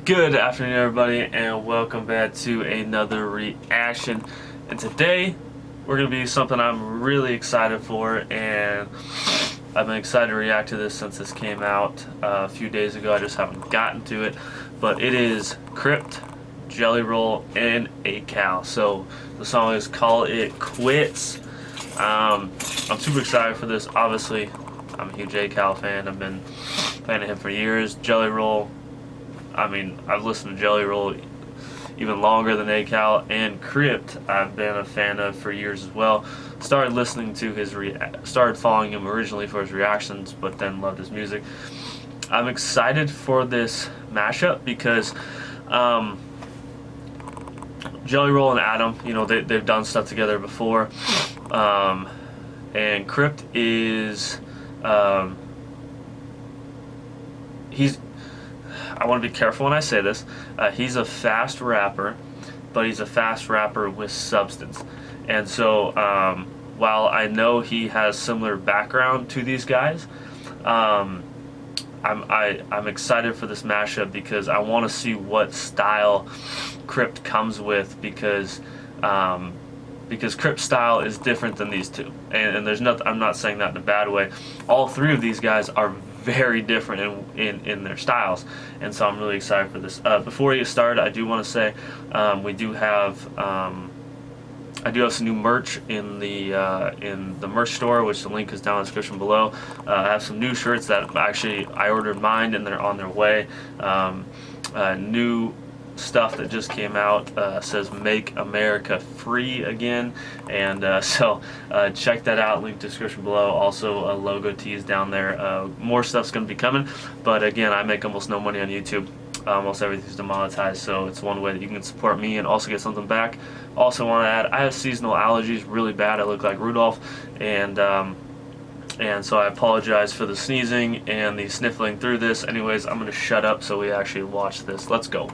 Good afternoon, everybody, and welcome back to another reaction. And today we're going to be something I'm really excited for, and I've been excited to react to this since this came out a few days ago. I just haven't gotten to it, but it is Crypt, Jelly Roll, and HEATH. So the song is Call It Quits. I'm super excited for this. Obviously, I'm a huge HEATH fan. I've been a fan of him for years. Jelly Roll, I mean, I've listened to Jelly Roll even longer than HEATH, and Crypt I've been a fan of for years as well. Started listening to his started following him originally for his reactions, but then loved his music. I'm excited for this mashup because Jelly Roll and Adam, you know, they've done stuff together before, and Crypt is I want to be careful when I say this. He's a fast rapper, but he's a fast rapper with substance. And so, while I know he has similar background to these guys, I'm excited for this mashup because I want to see what style Crypt comes with, because Crypt's style is different than these two, and there's nothing. I'm not saying that in a bad way. All three of these guys are very different in their styles, and so I'm really excited for this. Before we get started, I do want to say I do have some new merch in the merch store, which the link is down in the description below. I have some new shirts that I ordered mine, and they're on their way. New stuff that just came out says "Make America Free Again," and so check that out, link description below. Also logo tees down there. More stuff's going to be coming, but again, I make almost no money on YouTube. Almost everything's demonetized, so it's one way that you can support me and also get something back. Also want to add, I have seasonal allergies really bad. I look like Rudolph, and so I apologize for the sneezing and the sniffling through this. Anyways, I'm going to shut up so we actually watch this. Let's go.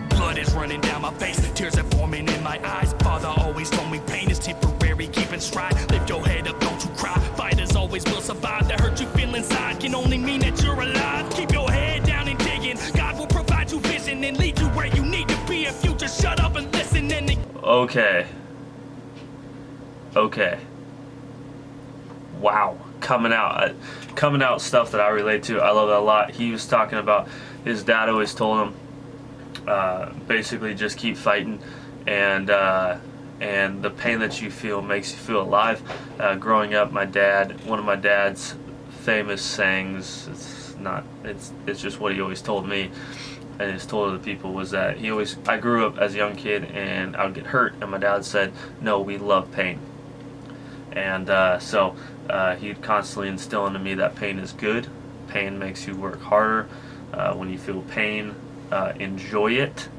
Blood is running down my face, tears are forming in my eyes. Father always told me pain is temporary, keep in stride. Lift your head up, don't you cry. Fighters always will survive. The hurt you feel inside can only mean that you're alive. Keep your head down and digging. God will provide you vision and lead you where you need to be if you just shut up and listen. And Okay. Wow, coming out stuff that I relate to. I love that a lot. He was talking about his dad always told him, basically just keep fighting, and the pain that you feel makes you feel alive. Growing up, one of my dad's famous sayings, it's just what he always told me and he's told other people, was that I grew up as a young kid and I would get hurt, and my dad said, no, we love pain. And so he'd constantly instill into me that pain is good. Pain makes you work harder. When you feel pain, enjoy it,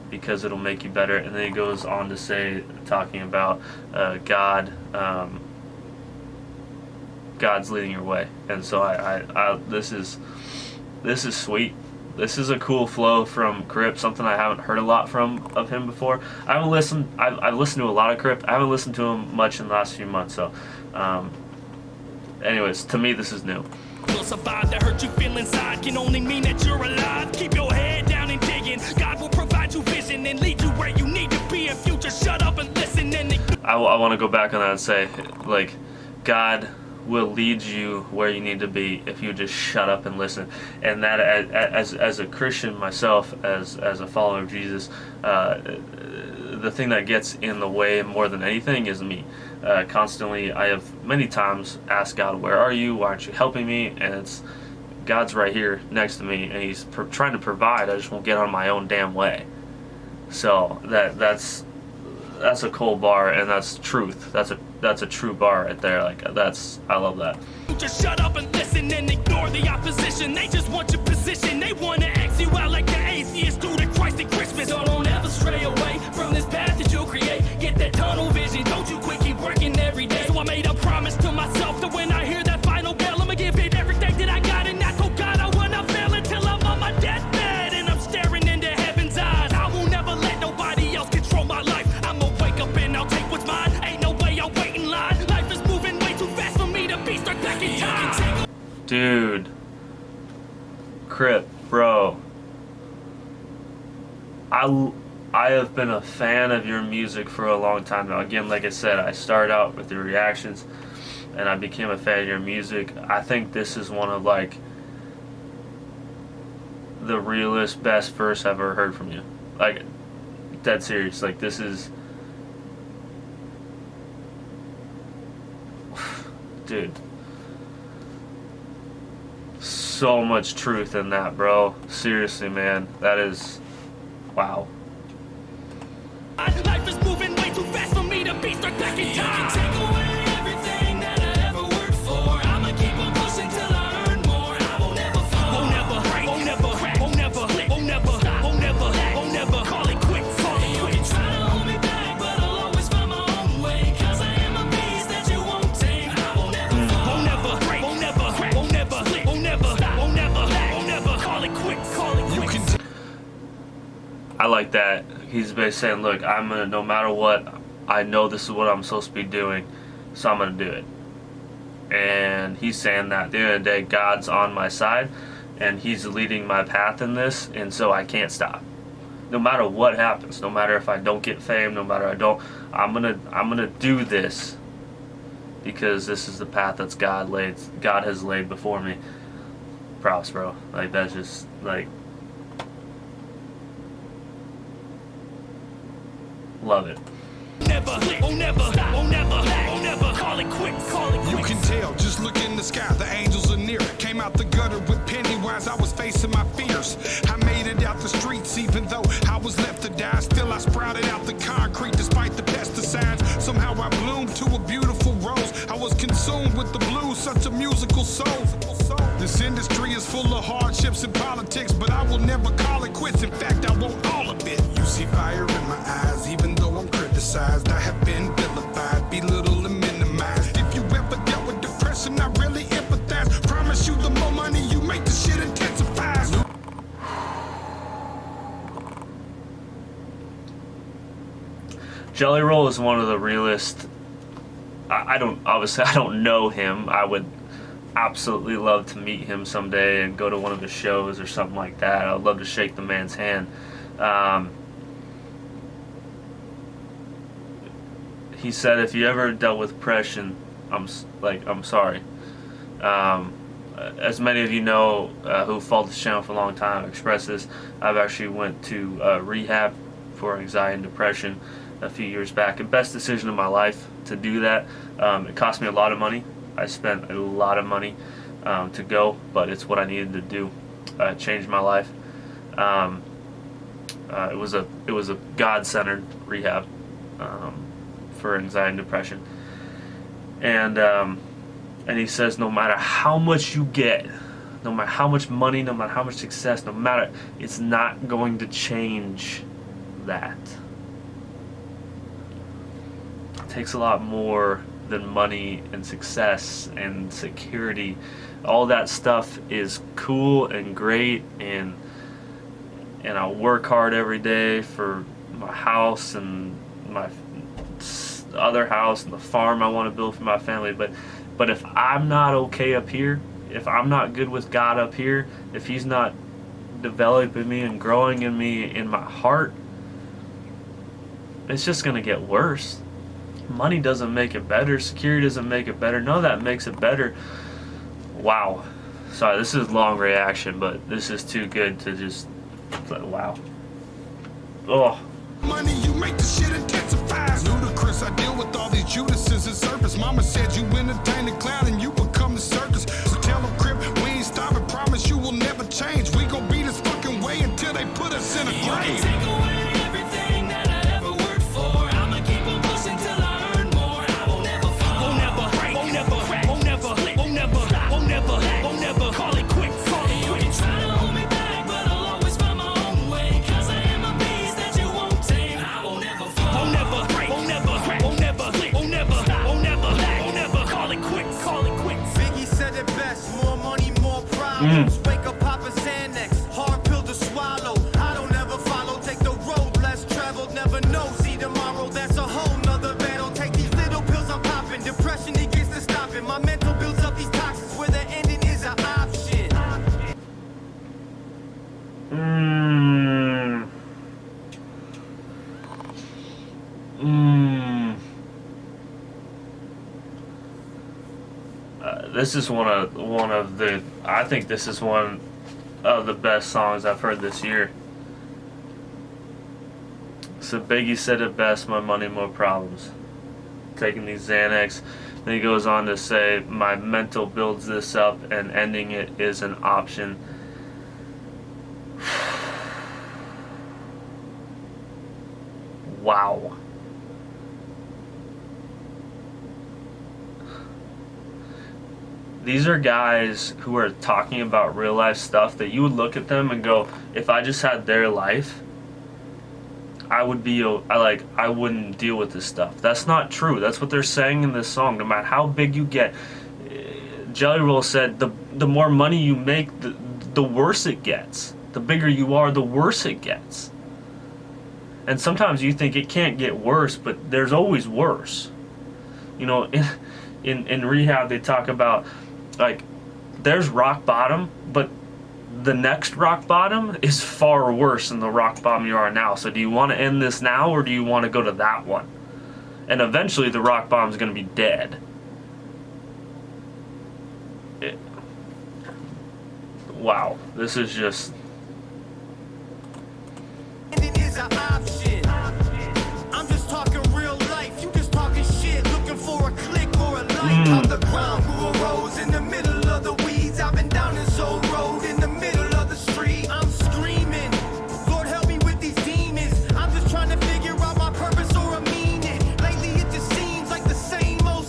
because it'll make you better. And then he goes on to say, talking about God, God's leading your way. And so this is sweet. This is a cool flow from Crypt, something I haven't heard a lot of him before. I've listened to a lot of Crypt. I haven't listened to him much in the last few months. So, anyways, to me, this is new. will survive. The hurt you feel inside can only mean that you're alive. Keep your head down and digging. God will provide you vision and lead you where you need to be if you just shut up and listen. And I want to go back on that and say, like, God will lead you where you need to be if you just shut up and listen. And that, as a Christian myself, as a follower of Jesus, the thing that gets in the way more than anything is me. Constantly, I have many times asked God, where are you? Why aren't you helping me? And it's, God's right here next to me, and he's trying to provide. I just won't get on my own damn way. So that's a cool bar, and that's truth. That's a true bar right there. Like, I love that. just shut up and listen and ignore the opposition. They just want your position. They want to X you out like the atheist do to Christ at Christmas. So don't ever stray away from this path that you'll create. Get that tunnel vision. Don't you quit, keep working every day. So I made a promise to myself that when I hear that final bell, I'ma give it everything that I got, and I told God I wanna fail until I'm on my deathbed and I'm staring into heaven's eyes. I will never let nobody else control my life. I'm a Dude. Crypt, bro. I have been a fan of your music for a long time now. Again, like I said, I started out with the reactions and I became a fan of your music. I think this is one of like the realest, best verse I've ever heard from you. Like, dead serious. Like, this is, dude, so much truth in that, bro. Seriously, man, that is, wow. Life is moving way too fast for me to be stuck back in time. Take away everything that I ever worked for. I'ma keep on pushing till I earn more. I won't ever fall. Won't never break. Won't never crack. Won't never flip. Won't never stop. Won't never. Won't never call it quits. Call it quits. Try to hold me back, but I'll always find my own way. 'Cause I am a beast that you won't tame. I won't ever fall. Won't never break. Won't never crack. Won't never flip. Won't never stop. Won't never. Won't never call it quits. Call it quits. I like that. He's basically saying, look, I'm gonna, no matter what, I know this is what I'm supposed to be doing, so I'm gonna do it. And he's saying that at the end of the day, God's on my side and he's leading my path in this, and so I can't stop. No matter what happens, no matter if I don't get fame, no matter I'm gonna do this because this is the path that's God has laid before me. Props, bro. Like, that's just like, love it. Never, won't never, won't never, won't never call it quits. Call it quits. You can tell, just look in the sky, the angels are near. Came out the gutter with Pennywise, I was facing my fears. I made it out the streets, even though I was left to die. Still I sprouted out the concrete despite the pesticides. Somehow I bloomed to a beautiful rose. I was consumed with the blues, such a musical soul. This industry is full of hardships and politics, but I will never call it quits. In fact, I want all of it. You see fire in my eyes, even though I'm criticized. I have been vilified, belittled and minimized. If you ever dealt with depression, I really empathize. Promise you, the more money you make, the shit intensifies. Jelly Roll is one of the realest. I don't know him. I would absolutely love to meet him someday and go to one of his shows or something like that. I would love to shake the man's hand. He said, if you ever dealt with depression, I'm sorry. As many of you know who followed this channel for a long time, express this. I've actually went to rehab for anxiety and depression a few years back. And best decision of my life to do that. It cost me a lot of money. I spent a lot of money to go, but it's what I needed to do. It changed my life. It was a God-centered rehab for anxiety and depression. And he says, no matter how much you get, no matter how much money, no matter how much success, no matter, it's not going to change that. It takes a lot more than money and success and security. All that stuff is cool and great, and I work hard every day for my house and my other house and the farm I want to build for my family. But if I'm not okay up here, if I'm not good with God up here, if he's not developing me and growing in me in my heart, it's just gonna get worse. Money doesn't make it better. Security doesn't make it better. None of that makes it better. Wow. Sorry, this is long reaction, but this is too good to just, wow. Oh. Money you make, the shit intensifies. Ludicrous, I deal with all these Judases in service. Mama said you entertain the clown and you become the circus. So tell them, Crypt, we ain't stopping. Promise you will never change. We gon' be this fucking way until they put us in a grave. Take away everything that I ever worked for. I'ma keep on pushing till I earn more. I won't never fall. Won't never break. Won't never crack. Won't never flip. Won't never stop. Won't never. Won't never call it quits. Call it quits. Try to hold me back, but I'll always find my own way. 'Cause I am a beast that you won't tame. I won't never fall. Won't never break. Won't never crack. Won't never flip. Won't never stop. Won't never. Won't never. This is one of the. I think this is one of the best songs I've heard this year. So Biggie said it best: "My money, more problems." Taking these Xanax. Then he goes on to say, "My mental builds this up, and ending it is an option." Wow. These are guys who are talking about real life stuff that you would look at them and go, if I just had their life, I wouldn't deal with this stuff. That's not true. That's what they're saying in this song. No matter how big you get, Jelly Roll said, the more money you make, the worse it gets. The bigger you are, the worse it gets. And sometimes you think it can't get worse, but there's always worse. You know, in rehab they talk about, like, there's rock bottom, but the next rock bottom is far worse than the rock bottom you are now. So do you want to end this now, or do you want to go to that one? And eventually the rock bottom is going to be dead. Wow, this is just... It is an option. I'm just talking real life. You just talking shit, looking for a click or a like. Off the ground, who arose in the middle of the weeds. I've been down this old road in the middle of the street. I'm screaming, Lord help me with these demons. I'm just trying to figure out my purpose or a meaning. Lately it just seems like the same old.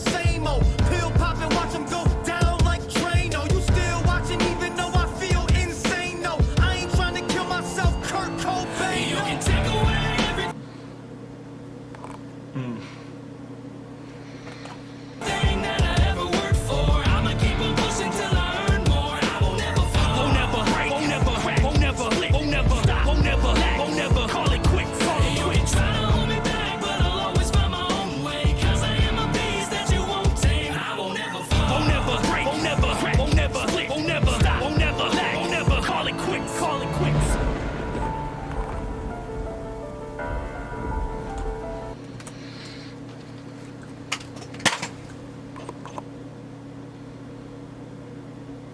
Pill popping, watch them go down like Drano. You still watching even though I feel insane. No, I ain't trying to kill myself, Kurt Cobain. You can take away everything that I ever worked for. I'ma keep on pushing till I earn more. I won't never fall, won't never break, won't never crack, won't never flick, won't never stop, won't never lack, won't never call it quit, call it quit. Try to hold me back, but I'll always find my own way. 'Cause I am a beast that you won't tame. I won't never fall, won't never break, won't never crack, won't never flick, won't never stop, won't never lack, won't never call it quits, call it quits.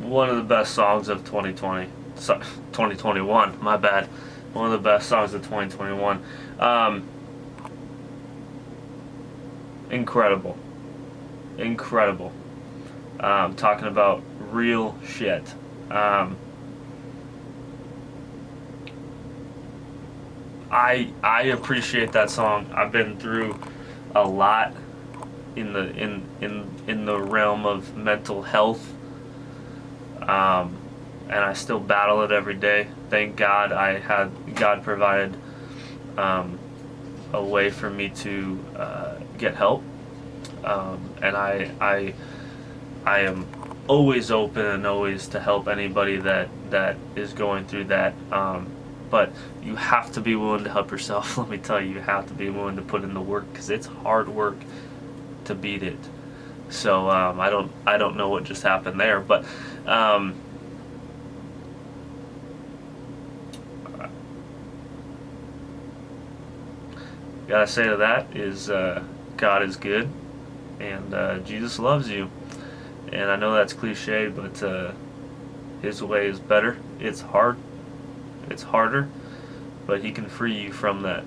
One of the best songs of 2020. 2021, my bad. One of the best songs of 2021. Incredible. Incredible. Talking about real shit. I appreciate that song. I've been through a lot in the realm of mental health. And I still battle it every day. Thank God God provided a way for me to get help. And I am always open and always to help anybody that is going through that. But you have to be willing to help yourself. Let me tell you, you have to be willing to put in the work, because it's hard work to beat it. So I don't know what just happened there, but gotta say to that is God is good, and Jesus loves you. And I know that's cliche, but His way is better. It's hard, it's harder, but He can free you from that.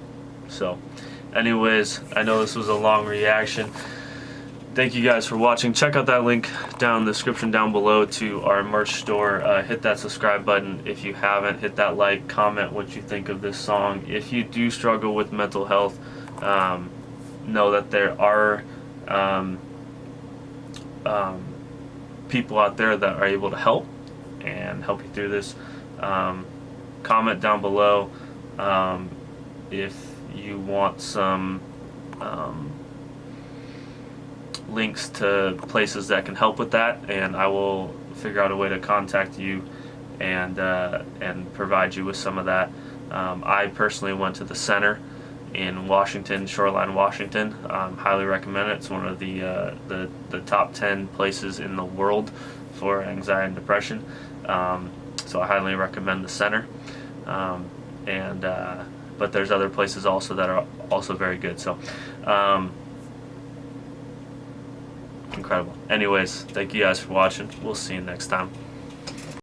So anyways, I know this was a long reaction. Thank you guys for watching. Check out that link down in the description down below to our merch store. Hit that subscribe button if you haven't. Hit that like, comment what you think of this song. If you do struggle with mental health, know that there are people out there that are able to help and help you through this. Comment down below if you want some links to places that can help with that, and I will figure out a way to contact you and provide you with some of that. I personally went to the center in Washington, Shoreline, Washington. Highly recommend it. It's one of the top 10 places in the world for anxiety and depression. So I highly recommend the center. but there's other places also that are also very good. So incredible. Anyways, thank you guys for watching. We'll see you next time.